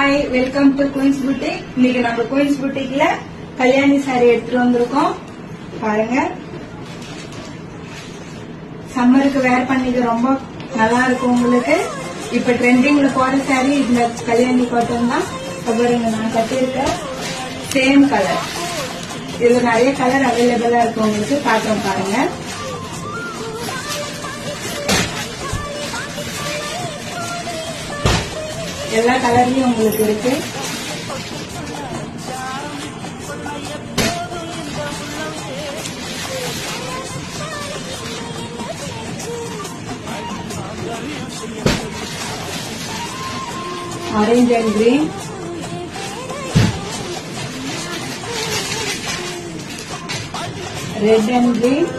Hi, welcome to Queens boutique. இன்னைக்கு நம்ம queens புட்டிக்ல Kalyani sorry எடுத்துட்டு வந்திருக்கோம். பாருங்க, சம்மருக்கு வேர் பண்ணிக்க ரொம்ப நல்லா இருக்கும் உங்களுக்கு. இப்ப ட்ரெண்டிங்ல போற சாரி இந்த கல்யாணி காட்டன் தான். பாருங்க, நான் கட்டியிருக்க சேம் கலர். இதுல நிறைய கலர் அவைலபிளா இருக்கு உங்களுக்கு. காட்டுறோம் பாருங்க. எல்லா கலர்லயும் உங்களுக்கு இருக்கு. Orange and green, red and green,